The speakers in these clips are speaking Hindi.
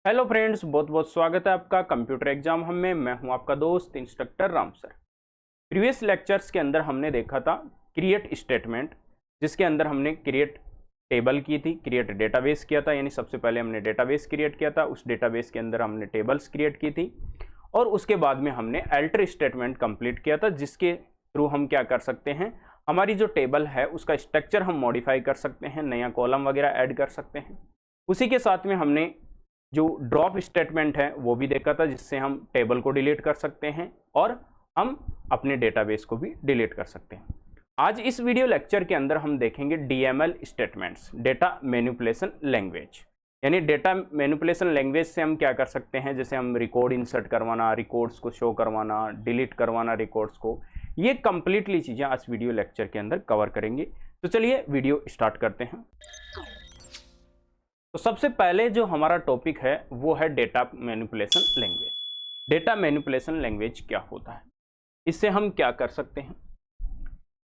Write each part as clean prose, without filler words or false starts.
हेलो फ्रेंड्स, बहुत बहुत स्वागत है आपका कंप्यूटर एग्जाम हम में। मैं हूं आपका दोस्त instructor Ram sir. Previous lectures के अंदर हमने देखा था क्रिएट स्टेटमेंट, जिसके अंदर हमने क्रिएट टेबल की थी, क्रिएट डेटाबेस किया था। यानी सबसे पहले हमने डेटाबेस क्रिएट किया था, उस डेटाबेस के अंदर हमने टेबल्स क्रिएट की थी और उसके बाद में हमने अल्टर स्टेटमेंट कंप्लीट किया था, जिसके थ्रू हम क्या कर सकते हैं, हमारी जो टेबल है उसका स्ट्रक्चर हम मॉडिफाई कर सकते हैं, नया कॉलम वगैरह ऐड कर सकते हैं। उसी के साथ में हमने जो ड्रॉप स्टेटमेंट है वो भी देखा था, जिससे हम टेबल को डिलीट कर सकते हैं और हम अपने डेटाबेस को भी डिलीट कर सकते हैं। आज इस वीडियो लेक्चर के अंदर हम देखेंगे DML statements, data manipulation language. यानी डेटा मैनिपुलेशन लैंग्वेज से हम क्या कर सकते हैं, जैसे हम रिकॉर्ड इंसर्ट करवाना, रिकॉर्ड्स को शो करवाना, डिलीट करवाना रिकॉर्ड्स को, ये कंप्लीटली चीज़ें आज वीडियो लेक्चर के अंदर कवर करेंगे। तो चलिए वीडियो स्टार्ट करते हैं। तो सबसे पहले जो हमारा टॉपिक है वो है data manipulation language. Data manipulation language क्या होता है, इससे हम क्या कर सकते हैं।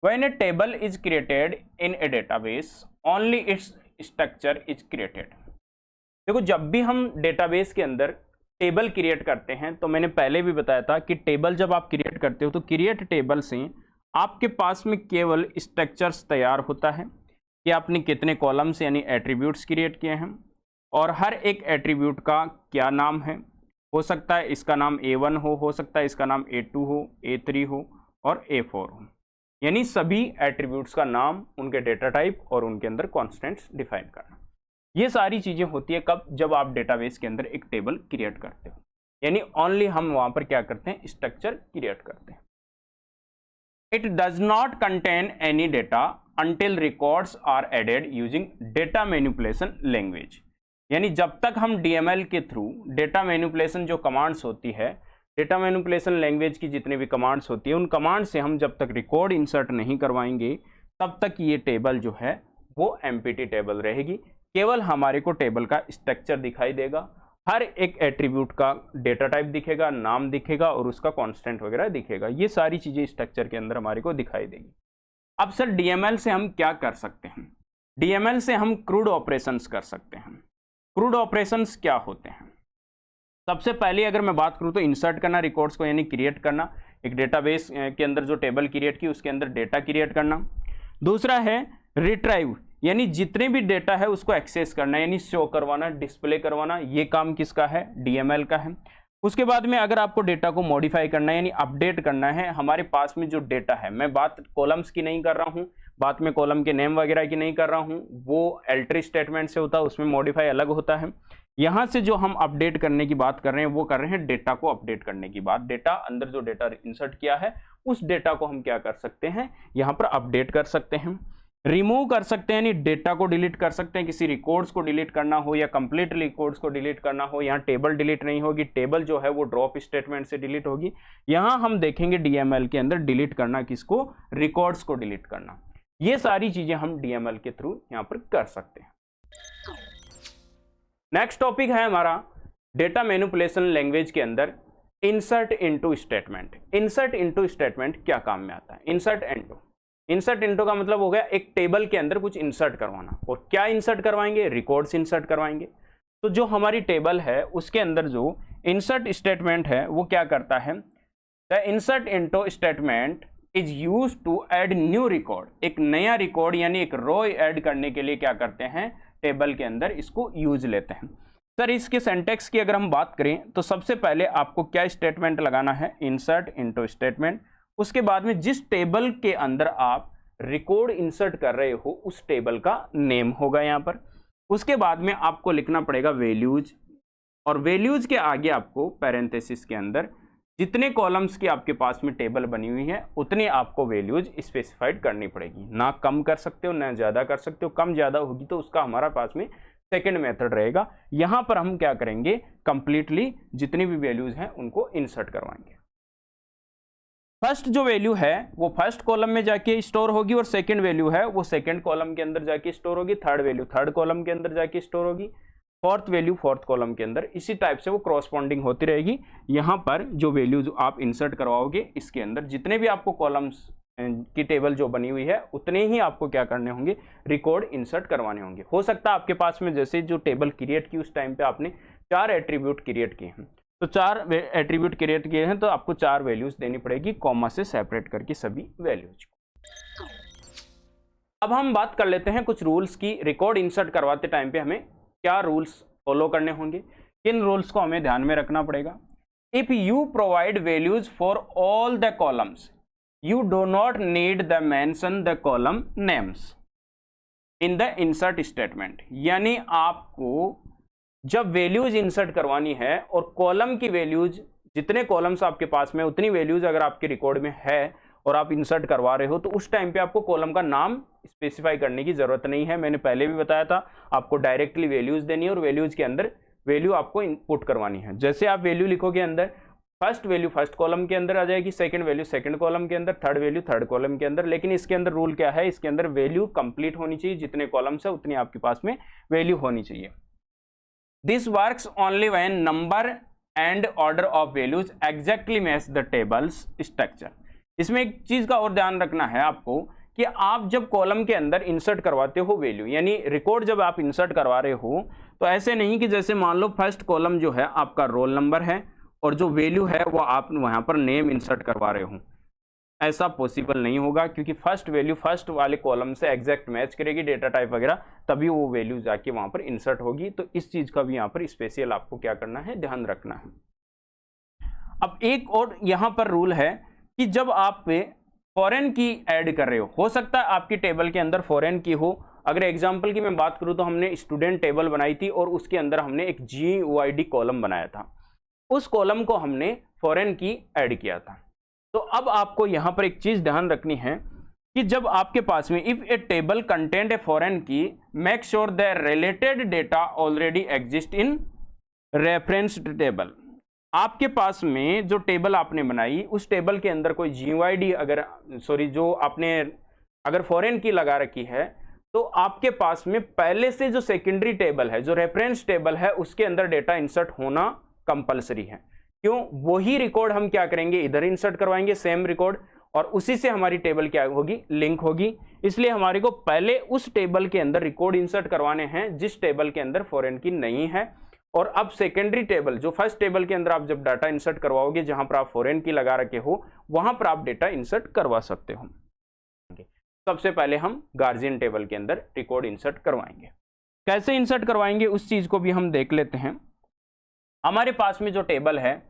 When A table is created in A database only its structure is created. देखो, जब भी हम डेटाबेस के अंदर टेबल क्रिएट करते हैं, तो मैंने पहले भी बताया था कि टेबल जब आप क्रिएट करते हो तो क्रिएट टेबल से आपके पास में केवल स्ट्रक्चर्स तैयार होता है कि आपने कितने कॉलम्स यानी एट्रीब्यूट्स क्रिएट किए हैं और हर एक एट्रीब्यूट का क्या नाम है। हो सकता है इसका नाम A1 हो सकता है इसका नाम A2 हो, A3 हो और A4 हो। यानी सभी एट्रीब्यूट्स का नाम, उनके डेटा टाइप और उनके अंदर कॉन्स्टेंट्स डिफाइन करना। ये सारी चीज़ें होती है कब, जब आप डेटाबेस के अंदर एक टेबल क्रिएट करते हो। यानी ओनली हम वहाँ पर क्या करते हैं, स्ट्रक्चर क्रिएट करते हैं। It does not contain any data until records are added using data manipulation language। यानी जब तक हम DML के थ्रू डेटा मैनिपुलेशन जो कमांड्स होती है, डेटा मैनिपुलेशन लैंग्वेज की जितनी भी कमांड्स होती है, उन कमांड से हम जब तक रिकॉर्ड इंसर्ट नहीं करवाएंगे तब तक ये टेबल जो है वो एम्प्टी टेबल रहेगी। केवल हमारे को टेबल का स्ट्रक्चर दिखाई देगा, हर एक एट्रीब्यूट का डेटा टाइप दिखेगा, नाम दिखेगा और उसका कांस्टेंट वगैरह दिखेगा। ये सारी चीजें स्ट्रक्चर के अंदर हमारे को दिखाई देगी। अब सर डीएमएल से हम क्या कर सकते हैं। डीएमएल से हम क्रूड ऑपरेशंस कर सकते हैं। क्रूड ऑपरेशंस क्या होते हैं, सबसे पहले अगर मैं बात करूं तो इंसर्ट करना रिकॉर्ड्स को, यानी क्रिएट करना, एक डेटाबेस के अंदर जो टेबल क्रिएट की उसके अंदर डेटा क्रिएट करना। दूसरा है रिट्राइव, यानी जितने भी डेटा है उसको एक्सेस करना, यानी शो करवाना, डिस्प्ले करवाना। ये काम किसका है, डीएमएल का है। उसके बाद में अगर आपको डेटा को मॉडिफाई करना है यानी अपडेट करना है, हमारे पास में जो डेटा है, मैं बात कॉलम्स की नहीं कर रहा हूँ, बात में कॉलम के नेम वगैरह की नहीं कर रहा हूँ, वो अल्टर स्टेटमेंट से होता है, उसमें मॉडिफाई अलग होता है। यहाँ से जो हम अपडेट करने की बात कर रहे हैं वो कर रहे हैं डेटा को अपडेट करने की बात। डेटा अंदर जो डेटा इंसर्ट किया है उस डेटा को हम क्या कर सकते हैं, यहाँ पर अपडेट कर सकते हैं, रिमूव कर सकते हैं, यानी डेटा को डिलीट कर सकते हैं। किसी रिकॉर्ड्स को डिलीट करना हो या कंप्लीट रिकॉर्ड्स को डिलीट करना हो, यहाँ टेबल डिलीट नहीं होगी, टेबल जो है वो ड्रॉप स्टेटमेंट से डिलीट होगी। यहाँ हम देखेंगे डीएमएल के अंदर डिलीट करना किसको, रिकॉर्ड्स को डिलीट करना। ये सारी चीजें हम डीएमएल के थ्रू यहाँ पर कर सकते हैं। नेक्स्ट टॉपिक है हमारा डेटा मैनिपुलेशन लैंग्वेज के अंदर insert into statement. Insert into statement क्या काम में आता है, इंसर्ट इनटू। इंसर्ट इनटू का मतलब हो गया एक टेबल के अंदर कुछ इंसर्ट करवाना। और क्या इंसर्ट करवाएंगे, रिकॉर्ड्स इंसर्ट करवाएंगे। तो जो हमारी टेबल है उसके अंदर जो इंसर्ट स्टेटमेंट है वो क्या करता है, the insert into statement is used to add new record. एक नया रिकॉर्ड यानी एक रो ऐड करने के लिए क्या करते हैं, टेबल के अंदर इसको यूज लेते हैं। सर इसके सिंटैक्स की अगर हम बात करें तो सबसे पहले आपको क्या स्टेटमेंट लगाना है, इंसर्ट इनटू स्टेटमेंट। उसके बाद में जिस टेबल के अंदर आप रिकॉर्ड इंसर्ट कर रहे हो उस टेबल का नेम होगा यहाँ पर। उसके बाद में आपको लिखना पड़ेगा वैल्यूज, और वैल्यूज के आगे आपको पैरेंथेसिस के अंदर जितने कॉलम्स की आपके पास में टेबल बनी हुई है उतने आपको वैल्यूज स्पेसिफाइड करनी पड़ेगी। ना कम कर सकते हो ना ज़्यादा कर सकते हो, कम ज़्यादा होगी तो उसका हमारा पास में सेकेंड मेथड रहेगा। यहाँ पर हम क्या करेंगे, कंप्लीटली जितनी भी वैल्यूज हैं उनको इंसर्ट करवाएंगे। फर्स्ट जो वैल्यू है वो फर्स्ट कॉलम में जाके स्टोर होगी और सेकंड वैल्यू है वो सेकंड कॉलम के अंदर जाके स्टोर होगी, थर्ड वैल्यू थर्ड कॉलम के अंदर जाके स्टोर होगी, फोर्थ वैल्यू फोर्थ कॉलम के अंदर। इसी टाइप से वो क्रॉसपॉन्डिंग होती रहेगी। यहाँ पर जो वैल्यूज आप इंसर्ट करवाओगे इसके अंदर जितने भी आपको कॉलम्स की टेबल जो बनी हुई है उतने ही आपको क्या करने होंगे, रिकॉर्ड इंसर्ट करवाने होंगे। हो सकता है आपके पास में जैसे जो टेबल क्रिएट की उस टाइम पे आपने 4 एट्रीब्यूट क्रिएट किए हैं, तो 4 एट्रीब्यूट क्रिएट किए हैं तो आपको 4 वैल्यूज देनी पड़ेगी कॉमा से सेपरेट करके सभी वैल्यूज को। अब हम बात कर लेते हैं कुछ रूल्स की। रिकॉर्ड इंसर्ट करवाते टाइम पे हमें क्या रूल्स फॉलो करने होंगे, किन रूल्स को हमें ध्यान में रखना पड़ेगा। If you provide values for all the columns you do not need the mention the column names in the insert statement। यानी आपको जब वैल्यूज इंसर्ट करवानी है और कॉलम की वैल्यूज, जितने कॉलम्स आपके पास में उतनी वैल्यूज अगर आपके रिकॉर्ड में है और आप इंसर्ट करवा रहे हो, तो उस टाइम पे आपको कॉलम का नाम स्पेसिफाई करने की जरूरत नहीं है। मैंने पहले भी बताया था, आपको डायरेक्टली वैल्यूज देनी है और वैल्यूज के अंदर वैल्यू आपको इनपुट करवानी है। जैसे आप वैल्यू लिखोगे अंदर, फर्स्ट वैल्यू फर्स्ट कॉलम के अंदर आ जाएगी, सेकंड वैल्यू सेकंड कॉलम के अंदर, थर्ड वैल्यू थर्ड कॉलम के अंदर। लेकिन इसके अंदर रूल क्या है, इसके अंदर वैल्यू कंप्लीट होनी चाहिए, जितने कॉलम्स है उतनी आपके पास में वैल्यू होनी चाहिए। This works only when number and order of values exactly match the tables structure. इसमें एक चीज का और ध्यान रखना है आपको कि आप जब कॉलम के अंदर इंसर्ट करवाते हो वैल्यू, यानी रिकॉर्ड जब आप इंसर्ट करवा रहे हो, तो ऐसे नहीं कि जैसे मान लो फर्स्ट कॉलम जो है आपका रोल नंबर है और जो वैल्यू है वो आप वहां पर नेम इंसर्ट करवा रहे हो। ऐसा पॉसिबल नहीं होगा, क्योंकि फर्स्ट वैल्यू फर्स्ट वाले कॉलम से एग्जैक्ट मैच करेगी डेटा टाइप वगैरह, तभी वो वैल्यू जाके वहां पर इंसर्ट होगी। तो इस चीज का भी यहाँ पर स्पेशल आपको क्या करना है, ध्यान रखना है। अब एक और यहाँ पर रूल है कि जब आप फॉरेन की ऐड कर रहे हो सकता है आपकी टेबल के अंदर फॉरेन की हो। अगर एग्जाम्पल की मैं बात करूं तो हमने स्टूडेंट टेबल बनाई थी और उसके अंदर हमने एक GUID कॉलम बनाया था, उस कॉलम को हमने फॉरेन की ऐड किया था। तो अब आपको यहां पर एक चीज ध्यान रखनी है कि जब आपके पास में if a table contains a foreign key, make sure the related data already exist in referenced table. आपके पास में जो टेबल आपने बनाई, उस टेबल के अंदर कोई GUID जो आपने अगर फॉरेन की लगा रखी है, तो आपके पास में पहले से जो सेकेंडरी टेबल है, जो रेफरेंस टेबल है, उसके अंदर डेटा इंसर्ट होना कंपलसरी है। क्यों? वही रिकॉर्ड हम क्या करेंगे, इधर इंसर्ट करवाएंगे सेम रिकॉर्ड, और उसी से हमारी टेबल क्या होगी, लिंक होगी। इसलिए हमारे को पहले उस टेबल के अंदर रिकॉर्ड इंसर्ट करवाने हैं जिस टेबल के अंदर फॉरेन की नहीं है, और अब सेकेंडरी टेबल, जो फर्स्ट टेबल के अंदर आप जब डाटा इंसर्ट करवाओगे, जहां पर आप फॉरेन की लगा रखे हो, वहां पर आप डेटा इंसर्ट करवा सकते हो। सबसे पहले हम गार्जियन टेबल के अंदर रिकॉर्ड इंसर्ट करवाएंगे। कैसे इंसर्ट करवाएंगे उस चीज को भी हम देख लेते हैं। हमारे पास में जो टेबल है,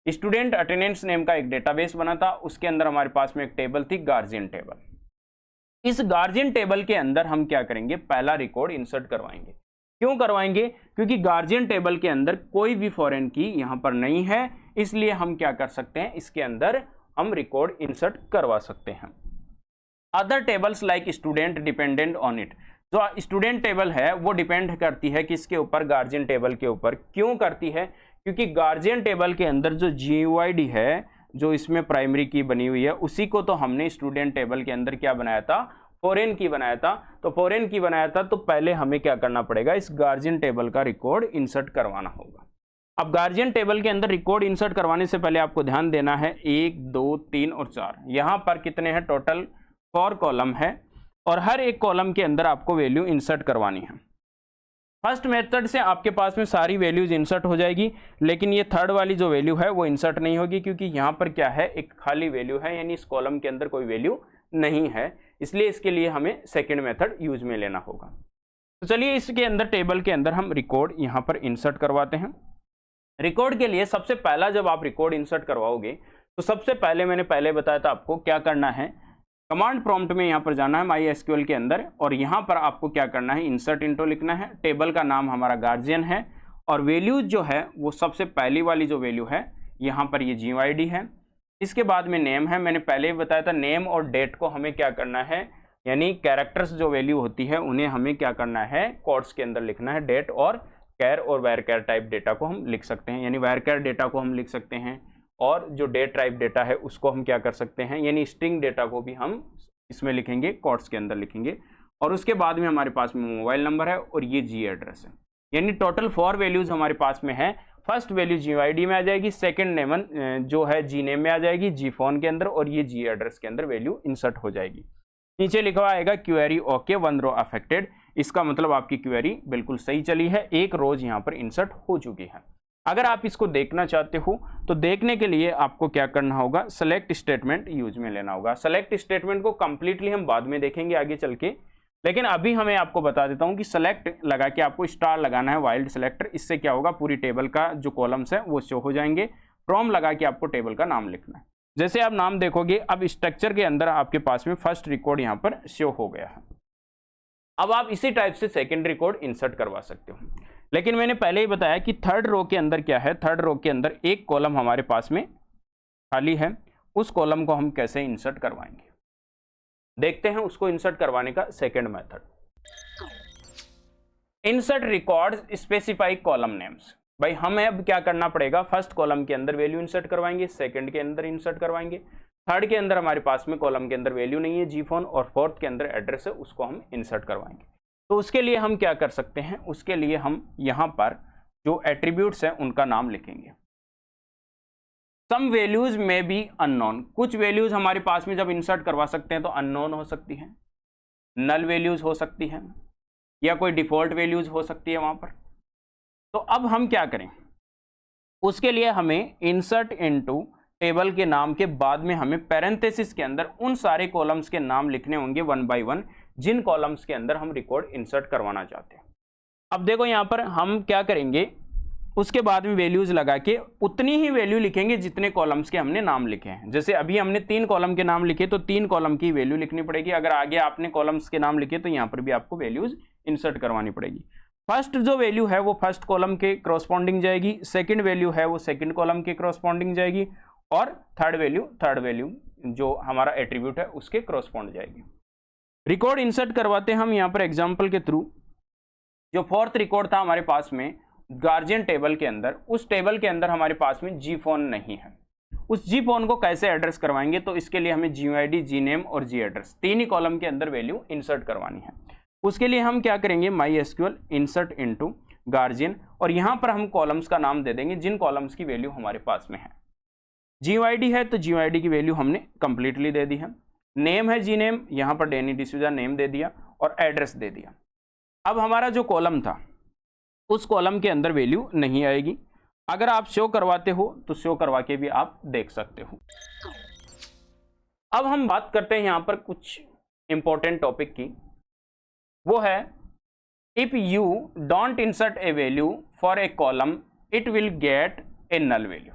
स्टूडेंट अटेंडेंस नेम का एक डेटाबेस बना था, उसके अंदर हमारे पास में एक टेबल थी गार्जियन टेबल। इस गार्जियन टेबल के अंदर हम क्या करेंगे, पहला रिकॉर्ड इंसर्ट करवाएंगे। क्यों करवाएंगे? क्योंकि गार्जियन टेबल के अंदर कोई भी फॉरेन की यहां पर नहीं है, इसलिए हम क्या कर सकते हैं, इसके अंदर हम रिकॉर्ड इंसर्ट करवा सकते हैं। Other tables like student dependent on it. जो स्टूडेंट टेबल है वो डिपेंड करती है किसके ऊपर, गार्जियन टेबल के ऊपर। क्यों करती है? क्योंकि गार्जियन टेबल के अंदर जो GUID है, जो इसमें प्राइमरी की बनी हुई है, उसी को तो हमने स्टूडेंट टेबल के अंदर क्या बनाया था, फॉरेन की बनाया था। तो फॉरेन की बनाया था, तो पहले हमें क्या करना पड़ेगा, इस गार्जियन टेबल का रिकॉर्ड इंसर्ट करवाना होगा। अब गार्जियन टेबल के अंदर रिकॉर्ड इंसर्ट करवाने से पहले आपको ध्यान देना है 1 2 3 और 4, यहाँ पर कितने हैं, टोटल 4 कॉलम है, और हर एक कॉलम के अंदर आपको वैल्यू इंसर्ट करवानी है। फर्स्ट मेथड से आपके पास में सारी वैल्यूज इंसर्ट हो जाएगी, लेकिन ये थर्ड वाली जो वैल्यू है वो इंसर्ट नहीं होगी, क्योंकि यहाँ पर क्या है, एक खाली वैल्यू है, यानी इस कॉलम के अंदर कोई वैल्यू नहीं है। इसलिए इसके लिए हमें सेकेंड मेथड यूज में लेना होगा। तो चलिए इसके अंदर टेबल के अंदर हम रिकॉर्ड यहाँ पर इंसर्ट करवाते हैं। रिकॉर्ड के लिए सबसे पहला जब आप रिकॉर्ड इंसर्ट करवाओगे, तो सबसे पहले मैंने पहले बताया था आपको क्या करना है, कमांड प्रॉम्प्ट में यहाँ पर जाना है MySQL के अंदर, और यहाँ पर आपको क्या करना है, इंसर्ट इंटो लिखना है। टेबल का नाम हमारा गार्जियन है, और वैल्यूज जो है वो सबसे पहली वाली जो वैल्यू है यहाँ पर ये GUID है। इसके बाद में नेम है, मैंने पहले ही बताया था, नेम और डेट को हमें क्या करना है, यानी कैरेक्टर्स जो वैल्यू होती है उन्हें हमें क्या करना है, कोट्स के अंदर लिखना है। डेट और कैर और वायर कैर टाइप डेटा को हम लिख सकते हैं, यानी वायर कैर डेटा को हम लिख सकते हैं, और जो डेट टाइप डेटा है उसको हम क्या कर सकते हैं, यानी स्ट्रिंग डेटा को भी हम इसमें लिखेंगे, कोट्स के अंदर लिखेंगे। और उसके बाद में हमारे पास में मोबाइल नंबर है और ये G एड्रेस है, यानी टोटल 4 वैल्यूज हमारे पास में है। फर्स्ट वैल्यू GUID में आ जाएगी, सेकंड नेम जो है G नेम में आ जाएगी, G फोन के अंदर, और ये G एड्रेस के अंदर वैल्यू इंसर्ट हो जाएगी। नीचे लिखा हुआ आएगा क्वेरी ओके 1 रो अफेक्टेड, इसका मतलब आपकी क्वेरी बिल्कुल सही चली है, एक रोज यहाँ पर इंसर्ट हो चुकी है। अगर आप इसको देखना चाहते हो तो देखने के लिए आपको क्या करना होगा, सेलेक्ट स्टेटमेंट यूज में लेना होगा। सेलेक्ट स्टेटमेंट को कंप्लीटली हम बाद में देखेंगे आगे चल के, लेकिन अभी हमें आपको बता देता हूं कि सेलेक्ट लगा के आपको स्टार लगाना है, वाइल्ड सेलेक्टर। इससे क्या होगा, पूरी टेबल का जो कॉलम्स है वो शो हो जाएंगे। फ्रॉम लगा के आपको टेबल का नाम लिखना है। जैसे आप नाम देखोगे, अब स्ट्रक्चर के अंदर आपके पास में फर्स्ट रिकॉर्ड यहाँ पर शो हो गया है। अब आप इसी टाइप से सेकेंड रिकॉर्ड इंसर्ट करवा सकते हो, लेकिन मैंने पहले ही बताया कि थर्ड रो के अंदर क्या है, थर्ड रो के अंदर एक कॉलम हमारे पास में खाली है, उस कॉलम को हम कैसे इंसर्ट करवाएंगे, देखते हैं उसको इंसर्ट करवाने का second method. Insert records specify column names. भाई हमें अब क्या करना पड़ेगा, फर्स्ट कॉलम के अंदर वैल्यू इंसर्ट करवाएंगे, सेकंड के अंदर इंसर्ट करवाएंगे, थर्ड के अंदर हमारे पास में कॉलम के अंदर वैल्यू नहीं है जीफोन, और फोर्थ के अंदर एड्रेस है, उसको हम इंसर्ट करवाएंगे। तो उसके लिए हम क्या कर सकते हैं, उसके लिए हम यहाँ पर जो एट्रीब्यूट्स हैं उनका नाम लिखेंगे। सम वैल्यूज में बी अननोन, कुछ वैल्यूज हमारे पास में जब इंसर्ट करवा सकते हैं तो अननोन हो सकती है, नल वैल्यूज हो सकती है, या कोई डिफॉल्ट वैल्यूज हो सकती है वहां पर। तो अब हम क्या करें, उसके लिए हमें इंसर्ट इनटू टेबल के नाम के बाद में हमें पैरेंथेसिस के अंदर उन सारे कॉलम्स के नाम लिखने होंगे वन बाय वन, जिन कॉलम्स के अंदर हम रिकॉर्ड इंसर्ट करवाना चाहते हैं। अब देखो यहाँ पर हम क्या करेंगे, उसके बाद में वैल्यूज लगा के उतनी ही वैल्यू लिखेंगे जितने कॉलम्स के हमने नाम लिखे हैं। जैसे अभी हमने 3 कॉलम के नाम लिखे तो 3 कॉलम की वैल्यू लिखनी पड़ेगी। अगर आगे आपने कॉलम्स के नाम लिखे तो यहाँ पर भी आपको वैल्यूज इंसर्ट करवानी पड़ेगी। फर्स्ट जो वैल्यू है वो फर्स्ट कॉलम के क्रॉसपॉन्डिंग जाएगी, सेकंड वैल्यू है वो सेकंड कॉलम के क्रॉसपॉन्डिंग जाएगी, और थर्ड वैल्यू जो हमारा एट्रीब्यूट है उसके क्रॉसपॉन्ड जाएगी। रिकॉर्ड इंसर्ट करवाते हैं हम यहाँ पर एग्जाम्पल के थ्रू। जो फोर्थ रिकॉर्ड था हमारे पास में गार्जियन टेबल के अंदर, उस टेबल के अंदर हमारे पास में जी फोन नहीं है। उस जी फोन को कैसे एड्रेस करवाएंगे, तो इसके लिए हमें GUID, जी नेम और जी एड्रेस 3 ही कॉलम के अंदर वैल्यू इंसर्ट करवानी है। उसके लिए हम क्या करेंगे, MySQL इंसर्ट इनटू गार्जियन, और यहाँ पर हम कॉलम्स का नाम दे देंगे जिन कॉलम्स की वैल्यू हमारे पास में है। GUID है तो GUID की वैल्यू हमने कंप्लीटली दे दी है। नेम है जी नेम, यहाँ पर डेनी डिसूजा नेम दे दिया और एड्रेस दे दिया। अब हमारा जो कॉलम था उस कॉलम के अंदर वैल्यू नहीं आएगी। अगर आप शो करवाते हो तो शो करवा के भी आप देख सकते हो। अब हम बात करते हैं यहाँ पर कुछ इंपॉर्टेंट टॉपिक की, वो है if you don't insert a value for a column it will get a null value.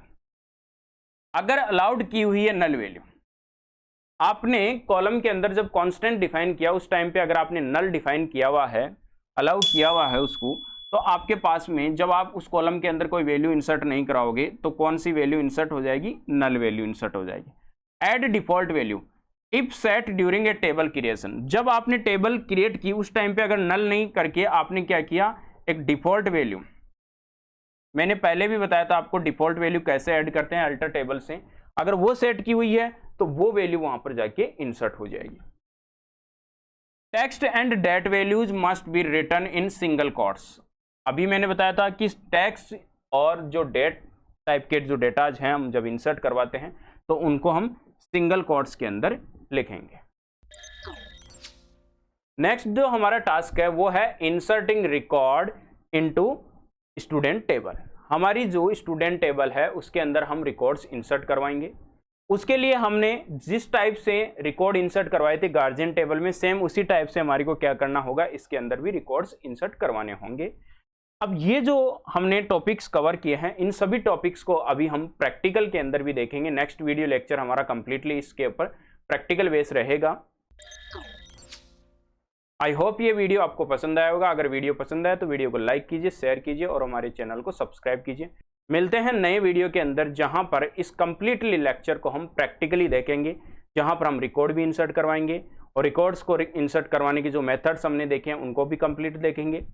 अगर अलाउड की हुई है नल वैल्यू, आपने कॉलम के अंदर जब कांस्टेंट डिफाइन किया उस टाइम पे अगर आपने नल डिफाइन किया हुआ है, अलाउड किया हुआ है उसको, तो आपके पास में जब आप उस कॉलम के अंदर कोई वैल्यू इंसर्ट नहीं कराओगे तो कौन सी वैल्यू इंसर्ट हो जाएगी, नल वैल्यू इंसर्ट हो जाएगी। Add default value if set during a table creation, जब आपने टेबल क्रिएट की उस टाइम पे अगर नल नहीं करके आपने क्या किया, एक डिफॉल्ट वैल्यू, मैंने पहले भी बताया था आपको डिफॉल्ट वैल्यू कैसे ऐड करते हैं अल्टर टेबल से, अगर वो सेट की हुई है तो वो वैल्यू वहां पर जाके इंसर्ट हो जाएगी। Text and date values must be written in single quotes. अभी मैंने बताया था कि टेक्स्ट और जो डेट टाइप के जो डेटाज हैं हम जब इंसर्ट करवाते हैं तो उनको हम सिंगल कोट्स के अंदर लिखेंगे। नेक्स्ट जो हमारा टास्क है वो है inserting record into student table. हमारी जो स्टूडेंट टेबल है उसके अंदर हम रिकॉर्ड्स इंसर्ट करवाएंगे। उसके लिए हमने जिस टाइप से रिकॉर्ड इंसर्ट करवाए थे गार्जियन टेबल में, सेम उसी टाइप से हमारी को क्या करना होगा, इसके अंदर भी रिकॉर्ड्स इंसर्ट करवाने होंगे। अब ये जो हमने टॉपिक्स कवर किए हैं इन सभी टॉपिक्स को अभी हम प्रैक्टिकल के अंदर भी देखेंगे। नेक्स्ट वीडियो लेक्चर हमारा कंप्लीटली इसके ऊपर प्रैक्टिकल बेस रहेगा। आई होप ये वीडियो आपको पसंद आया होगा। अगर वीडियो पसंद आया तो वीडियो को लाइक कीजिए, शेयर कीजिए और हमारे चैनल को सब्सक्राइब कीजिए। मिलते हैं नए वीडियो के अंदर जहां पर इस कंप्लीटली लेक्चर को हम प्रैक्टिकली देखेंगे, जहां पर हम रिकॉर्ड भी इंसर्ट करवाएंगे और रिकॉर्ड्स को इंसर्ट करवाने की जो मेथड्स हमने देखे हैं उनको भी कंप्लीट देखेंगे।